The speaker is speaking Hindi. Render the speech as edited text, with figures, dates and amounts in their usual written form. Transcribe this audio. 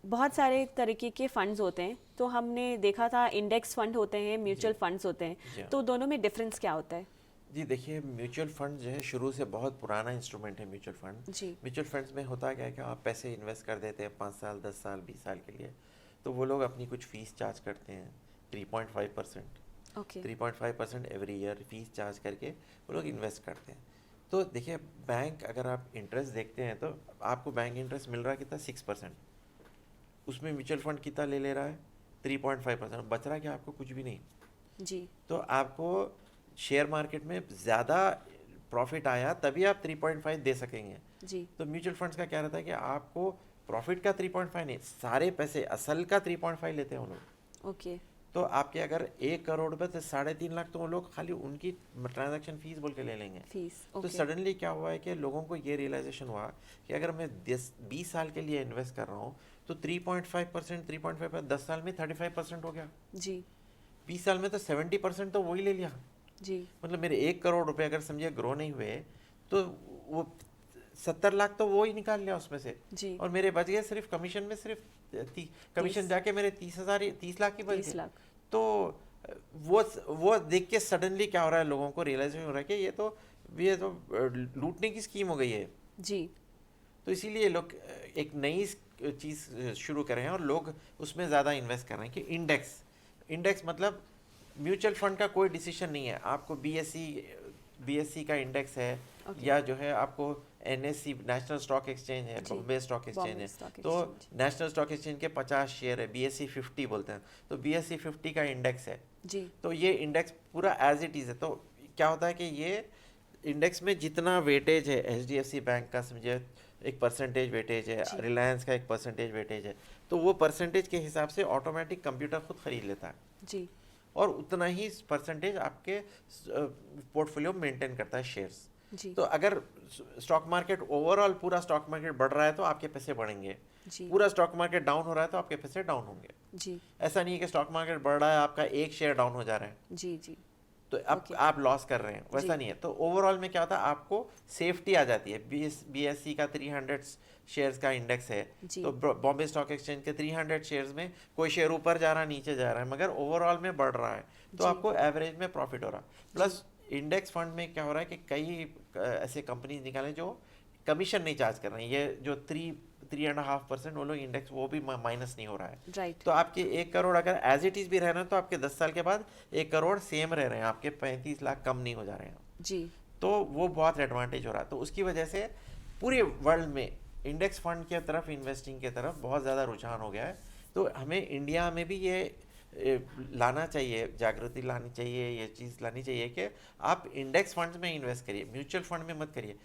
बहुत सारे तरीके के फंड्स होते हैं, तो हमने देखा था इंडेक्स फंड होते हैं, म्यूचुअल फंड्स होते हैं, जी हाँ। तो दोनों में डिफरेंस क्या होता है? जी देखिए, म्यूचुअल फंड जो है शुरू से बहुत पुराना इंस्ट्रूमेंट है म्यूचुअल फंड। जी। म्यूचुअल फंड्स में होता क्या है कि आप पैसे इन्वेस्ट कर देते हैं 5 साल 10 साल 20 साल के लिए, तो वो लोग अपनी कुछ फीस चार्ज करते हैं 3.5%। Okay. 3.5% every year fees charge करके वो लोग इन्वेस्ट करते हैं। तो देखिए, बैंक अगर आप इंटरेस्ट देखते हैं तो आपको बैंक इंटरेस्ट मिल रहा है कितना, 6%। उसमें म्यूचुअल फंड कितना ले रहा है, 3.5%। बच रहा है क्या आपको, कुछ भी नहीं। जी। तो आपको शेयर मार्केट में ज़्यादा प्रॉफिट आया तभी आप 3.5 दे सकेंगे। जी। तो म्यूचुअल फंड्स का क्या रहता है कि आपको प्रॉफिट का 3.5 नहीं, सारे पैसे असल का 3.5 लेते हैं वो लोग। ओके। तो आपके अगर 1 करोड़ रुपये तो 3.5 लाख तो वो लोग खाली उनकी ट्रांजैक्शन फीस बोल के ले लेंगे। फीस। तो ओके। सडनली क्या हुआ है कि लोगों को ये रियलाइजेशन हुआ कि अगर मैं 10-20 साल के लिए इन्वेस्ट कर रहा हूँ तो 3.5%, 3.5 10 साल में 35% हो गया। जी। 20 साल में तो 70% तो वही ले लिया। जी। मतलब मेरे 1 करोड़ रुपए अगर समझिए ग्रो नहीं हुए तो वो 70 लाख तो वो ही निकाल लिया उसमें से। जी। और मेरे बच गए सिर्फ कमीशन में, सिर्फ कमीशन 30। जाके मेरे 30 लाख ही बच 30 गए। लाख। तो वो देख के सडनली क्या हो रहा है, लोगों को रियलाइजेशन हो रहा है कि ये तो लूटने की स्कीम हो गई है। जी। तो इसीलिए लोग एक नई चीज़ शुरू कर रहे हैं और लोग उसमें ज़्यादा इन्वेस्ट कर रहे हैं कि इंडेक्स। इंडेक्स मतलब म्यूचुअल फंड का कोई डिसीजन नहीं है, आपको बीएससी का इंडेक्स है, ओके। या जो है आपको एनएससी नेशनल स्टॉक एक्सचेंज है, जी। बॉम्बे स्टॉक एक्सचेंज बॉम्बे है। स्टॉक तो एक्सचेंज। नेशनल स्टॉक एक्सचेंज के 50 शेयर है, बीएससी 50 बोलते हैं, तो बीएससी 50 का इंडेक्स है। जी। तो ये इंडेक्स पूरा एज इट इज़ है। तो क्या होता है कि ये इंडेक्स में जितना वेटेज है, एचडीएफसी बैंक का समझिए एक परसेंटेज वेटेज है, जी। रिलायंस का एक परसेंटेज वेटेज है, तो वो परसेंटेज के हिसाब से ऑटोमेटिक कंप्यूटर खुद खरीद लेता है जी। और उतना ही परसेंटेज आपके पोर्टफोलियो मेंटेन करता है शेयर्स। जी। तो अगर स्टॉक मार्केट ओवरऑल पूरा स्टॉक मार्केट बढ़ रहा है तो आपके पैसे बढ़ेंगे, जी। पूरा स्टॉक मार्केट डाउन हो रहा है तो आपके पैसे डाउन होंगे। जी। ऐसा नहीं है कि स्टॉक मार्केट बढ़ रहा है आपका एक शेयर डाउन हो जा रहा है जी। जी। तो अब ओके। आप लॉस कर रहे हैं, वैसा जी। नहीं है। तो ओवरऑल में क्या होता है, आपको सेफ्टी आ जाती है। बीएससी का 300 शेयर्स का इंडेक्स है, जी। तो बॉम्बे स्टॉक एक्सचेंज के 300 शेयर्स में कोई शेयर ऊपर जा रहा है नीचे जा रहा है, मगर ओवरऑल में बढ़ रहा है, तो जी। आपको एवरेज में प्रॉफिट हो रहा है। जी। प्लस इंडेक्स फंड में क्या हो रहा है कि कई ऐसे कंपनीज निकाले जो कमीशन नहीं चार्ज कर रहे हैं। ये जो 3.5% वो लोग इंडेक्स, वो भी माइनस नहीं हो रहा है। राइट। तो आपके 1 करोड़ अगर एज इट इज़ भी रह रहे हैं तो आपके 10 साल के बाद 1 करोड़ सेम रह रहे हैं, आपके 35 लाख कम नहीं हो जा रहे हैं। जी। तो वो बहुत एडवांटेज हो रहा है। तो उसकी वजह से पूरे वर्ल्ड में इंडेक्स फंड की तरफ, इन्वेस्टिंग की तरफ बहुत ज़्यादा रुझान हो गया है। तो हमें इंडिया में भी ये लाना चाहिए, जागृति लानी चाहिए, ये चीज़ लानी चाहिए कि आप इंडेक्स फंड्स में इन्वेस्ट करिए, म्यूचुअल फंड में मत करिए।